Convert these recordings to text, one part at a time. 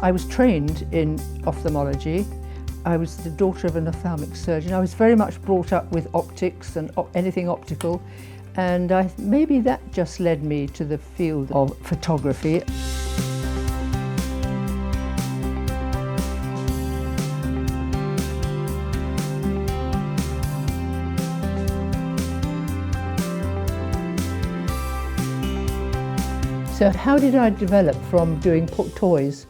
I was trained in ophthalmology. I was the daughter of an ophthalmic surgeon. I was very much brought up with optics and anything optical, and maybe that just led me to the field of photography. So how did I develop from doing toys?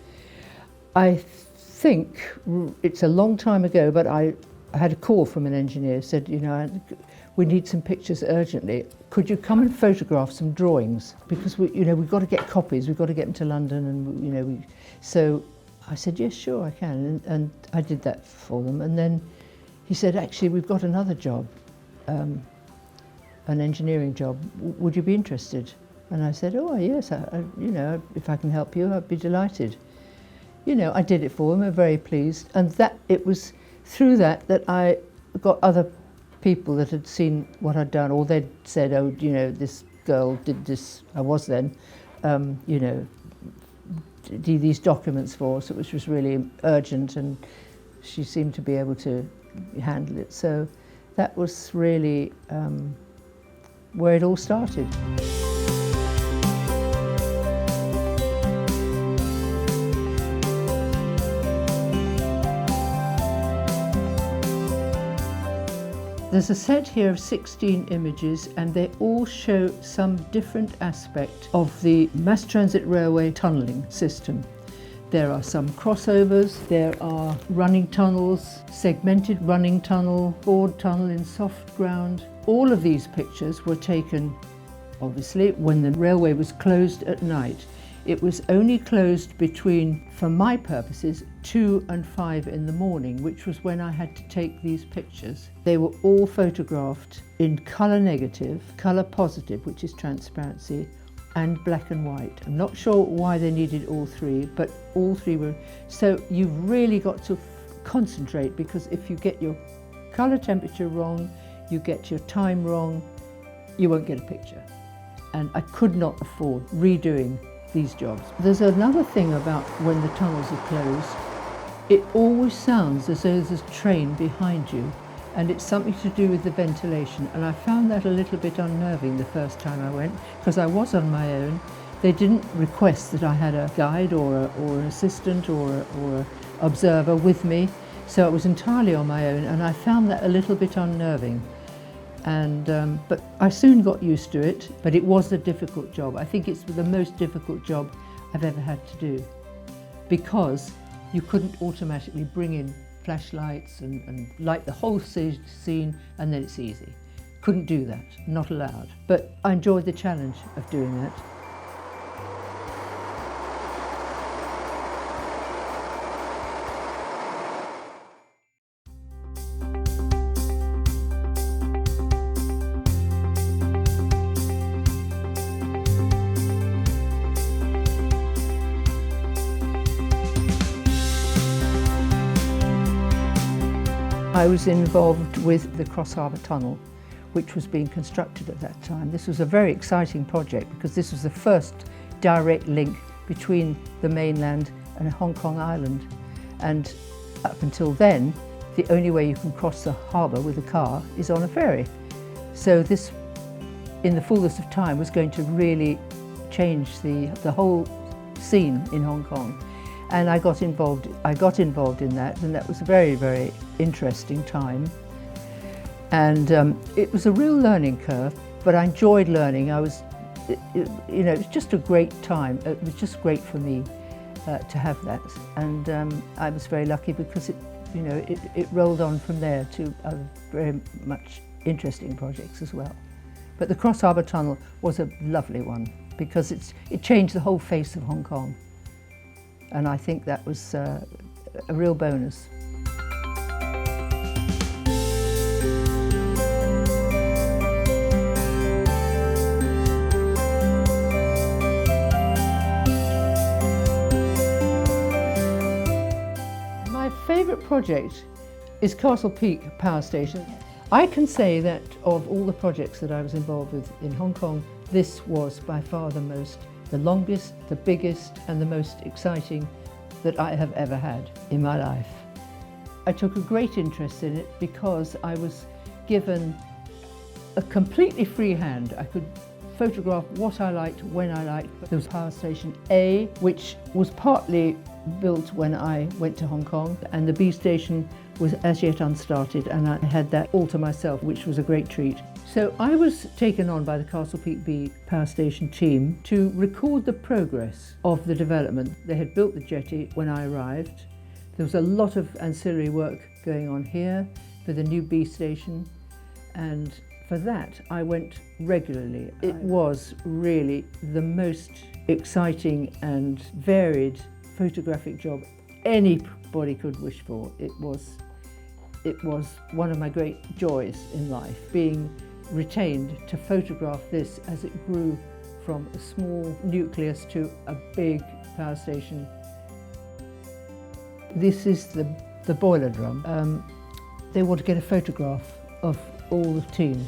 I think it's a long time ago, but I had a call from an engineer, said, you know, we need some pictures urgently. Could you come and photograph some drawings? Because we've got to get copies, we've got to get them to London, and so I said, yes, sure, I can, and I did that for them. And then he said, actually, we've got another job, an engineering job. Would you be interested? And I said, oh yes, if I can help you, I'd be delighted. I did it for them, I'm very pleased. And it was through that I got other people that had seen what I'd done, or they'd said, oh, this girl did this, I was then, did these documents for us, which was really urgent, and she seemed to be able to handle it. So that was really where it all started. There's a set here of 16 images, and they all show some different aspect of the mass transit railway tunnelling system. There are some crossovers, there are running tunnels, segmented running tunnel, bored tunnel in soft ground. All of these pictures were taken, obviously, when the railway was closed at night. It was only closed between, for my purposes, 2 and 5 in the morning, which was when I had to take these pictures. They were all photographed in colour negative, colour positive, which is transparency, and black and white. I'm not sure why they needed all three, but all three were. So you've really got to concentrate, because if you get your colour temperature wrong, you get your time wrong, you won't get a picture. And I could not afford redoing these jobs. There's another thing about when the tunnels are closed. It always sounds as though there's a train behind you, and it's something to do with the ventilation. And I found that a little bit unnerving the first time I went, because I was on my own. They didn't request that I had a guide or an assistant or an observer with me, so it was entirely on my own, and I found that a little bit unnerving. But I soon got used to it, but it was a difficult job. I think it's the most difficult job I've ever had to do, because you couldn't automatically bring in flashlights and light the whole scene and then it's easy. Couldn't do that, not allowed. But I enjoyed the challenge of doing that. I was involved with the Harbour tunnel, which was being constructed at that time. This was a very exciting project, because this was the first direct link between the mainland and Hong Kong Island. And up until then, the only way you can cross the harbour with a car is on a ferry. So this, in the fullness of time, was going to really change the whole scene in Hong Kong. And I got involved in that, and that was a very, very interesting time. And it was a real learning curve, but I enjoyed learning. It was just a great time. It was just great for me to have that. And I was very lucky, because it rolled on from there to other very much interesting projects as well. But the Harbour tunnel was a lovely one, because it changed the whole face of Hong Kong. And I think that was a real bonus. My favourite project is Castle Peak Power Station. I can say that of all the projects that I was involved with in Hong Kong, this was by far the longest, the biggest and the most exciting that I have ever had in my life. I took a great interest in it because I was given a completely free hand. I could photograph what I liked, when I liked. There was Power Station A, which was partly built when I went to Hong Kong, and the B station was as yet unstarted, and I had that all to myself, which was a great treat. So I was taken on by the Castle Peak B Power Station team to record the progress of the development. They had built the jetty when I arrived. There was a lot of ancillary work going on here for the new B station, and for that I went regularly. It was really the most exciting and varied photographic job anybody could wish for. It was one of my great joys in life, being retained to photograph this as it grew from a small nucleus to a big power station. This is the boiler drum. They want to get a photograph of all the team.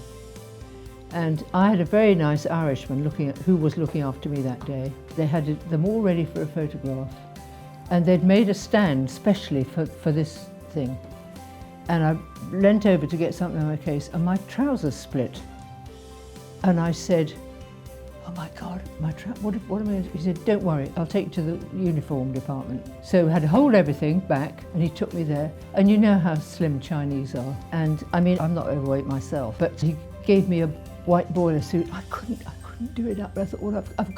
And I had a very nice Irishman who was looking after me that day. They had them all ready for a photograph, and they'd made a stand specially for this thing. And I leant over to get something in my case, and my trousers split. And I said, "Oh my God, what am I going to do?" He said, "Don't worry, I'll take you to the uniform department." So we had to hold everything back, and he took me there. And you know how slim Chinese are. And I mean, I'm not overweight myself, but he gave me a white boiler suit. I couldn't do it up. But I thought, well, I've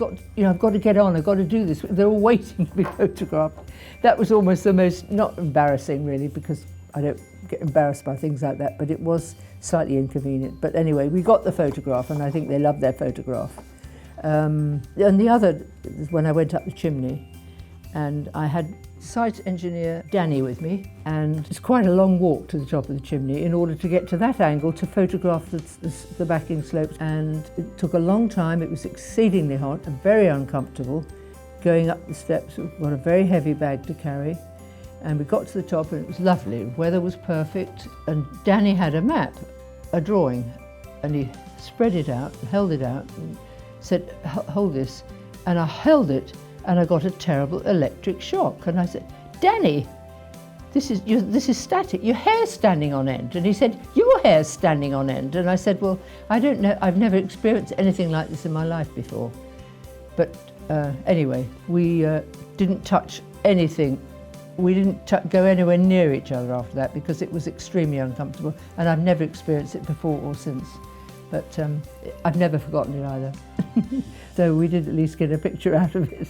got to get on. I've got to do this. They're all waiting to be photographed. That was almost the most, not embarrassing really, because I don't get embarrassed by things like that, but it was slightly inconvenient. But anyway, we got the photograph, and I think they loved their photograph. And the other, when I went up the chimney, and I had site engineer Danny with me, and it's quite a long walk to the top of the chimney in order to get to that angle to photograph the backing slopes. And it took a long time. It was exceedingly hot and very uncomfortable going up the steps. We've got a very heavy bag to carry. And we got to the top, and it was lovely. The weather was perfect, and Danny had a map, a drawing, and he spread it out, held it out, and said, "Hold this." And I held it, and I got a terrible electric shock. And I said, "Danny, this is static. Your hair's standing on end." And he said, "Your hair's standing on end." And I said, "Well, I don't know. I've never experienced anything like this in my life before." But anyway, we didn't touch anything. We didn't go anywhere near each other after that because it was extremely uncomfortable, and I've never experienced it before or since. But I've never forgotten it either. So we did at least get a picture out of it.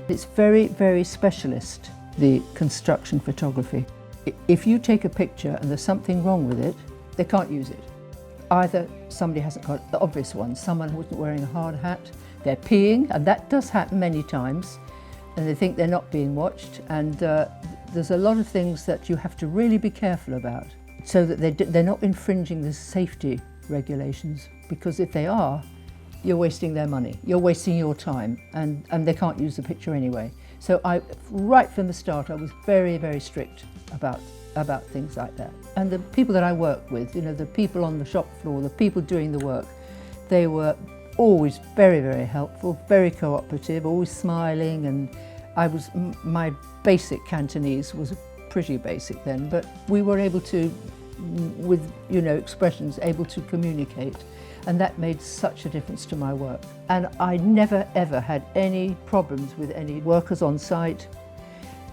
It's very, very specialist, the construction photography. If you take a picture and there's something wrong with it, they can't use it. Either somebody hasn't got the obvious ones, someone wasn't wearing a hard hat, they're peeing, and that does happen many times, and they think they're not being watched, and there's a lot of things that you have to really be careful about so that they're not infringing the safety regulations, because if they are, you're wasting their money, you're wasting your time, and they can't use the picture anyway. So right from the start, I was very, very strict about things like that. And the people that I work with, you know, the people on the shop floor, the people doing the work, they were always very, very helpful, very cooperative, always smiling, and my basic Cantonese was pretty basic then, but we were able to, with, you know, expressions, able to communicate. And that made such a difference to my work. And I never ever had any problems with any workers on site,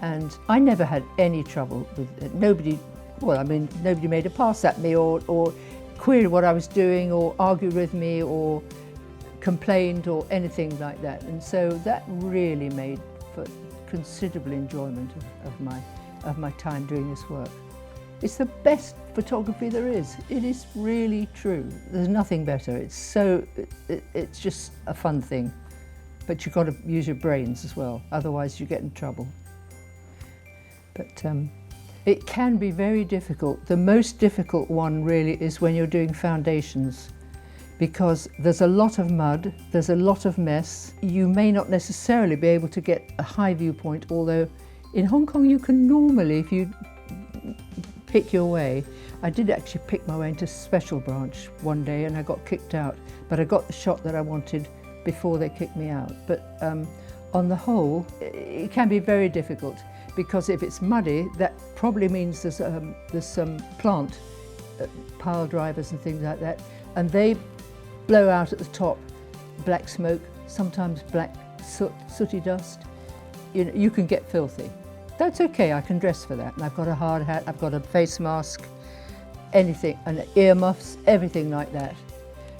and I never had any trouble with it. Nobody made a pass at me or queried what I was doing or argued with me or complained or anything like that. And so that really made for considerable enjoyment of my time doing this work. It's the best photography there is. It is really true. There's nothing better. It's just a fun thing. But you've got to use your brains as well, otherwise you get in trouble. But it can be very difficult. The most difficult one really is when you're doing foundations, because there's a lot of mud, there's a lot of mess. You may not necessarily be able to get a high viewpoint, although In Hong Kong you can normally, if you pick your way, I did actually pick my way into Special Branch one day and I got kicked out, but I got the shot that I wanted before they kicked me out. But on the whole, it can be very difficult, because if it's muddy, that probably means there's some plant, pile drivers and things like that, and they blow out at the top black smoke, sometimes black sooty dust. You know, you can get filthy. That's okay, I can dress for that. And I've got a hard hat, I've got a face mask, anything, and earmuffs, everything like that.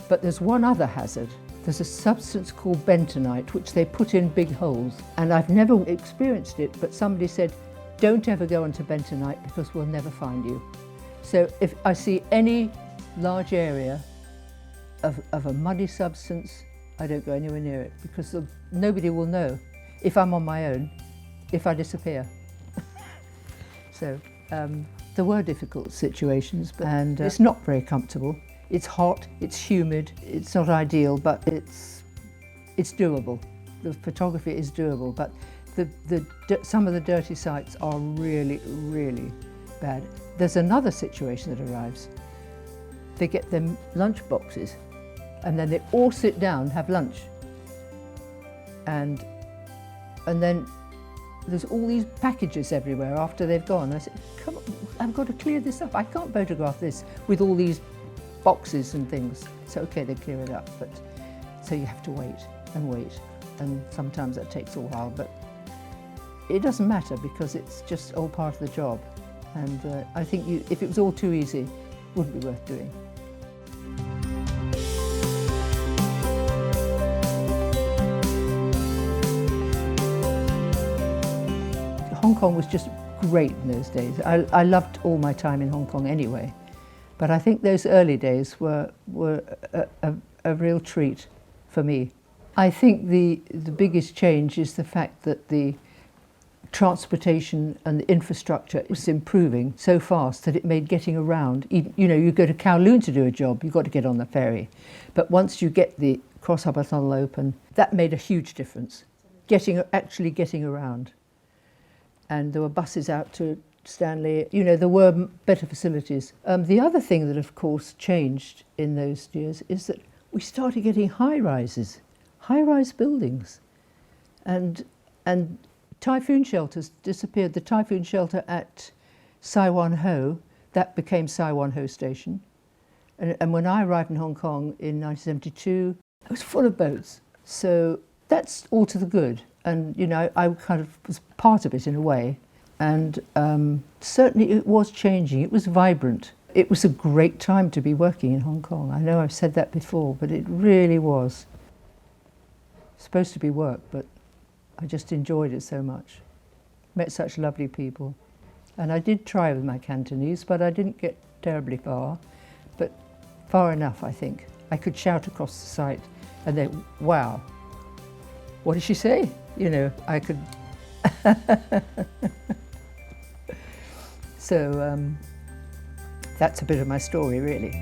But there's one other hazard. There's a substance called bentonite, which they put in big holes. And I've never experienced it, but somebody said, don't ever go onto bentonite because we'll never find you. So if I see any large area of a muddy substance, I don't go anywhere near it, because nobody will know if I'm on my own, if I disappear. So there were difficult situations, and it's not very comfortable. It's hot, it's humid, it's not ideal, but it's doable. The photography is doable, but some of the dirty sites are really, really bad. There's another situation that arrives. They get their lunch boxes, and then they all sit down, have lunch. And then there's all these packages everywhere after they've gone. I said, come on, I've got to clear this up. I can't photograph this with all these boxes and things. So okay, they clear it up, but so you have to wait, and sometimes that takes a while, but it doesn't matter because it's just all part of the job. And I think if it was all too easy, it wouldn't be worth doing. Hong Kong was just great in those days. I loved all my time in Hong Kong anyway, but I think those early days were a real treat for me. I think the biggest change is the fact that the transportation and the infrastructure was improving so fast that it made getting around, you know, you go to Kowloon to do a job, you've got to get on the ferry. But once you get the Cross Harbour Tunnel open, that made a huge difference, actually getting around. And there were buses out to Stanley, you know, there were better facilities. The other thing that of course changed in those years is that we started getting high-rise buildings, and typhoon shelters disappeared. The typhoon shelter at Sai Wan Ho, that became Sai Wan Ho Station. And when I arrived in Hong Kong in 1972, it was full of boats. So that's all to the good. And, you know, I kind of was part of it in a way. And certainly it was changing. It was vibrant. It was a great time to be working in Hong Kong. I know I've said that before, but it really was. Supposed to be work, but I just enjoyed it so much. Met such lovely people. And I did try with my Cantonese, but I didn't get terribly far. But far enough, I think. I could shout across the site and they, wow, what did she say? You know, I could. So that's a bit of my story, really.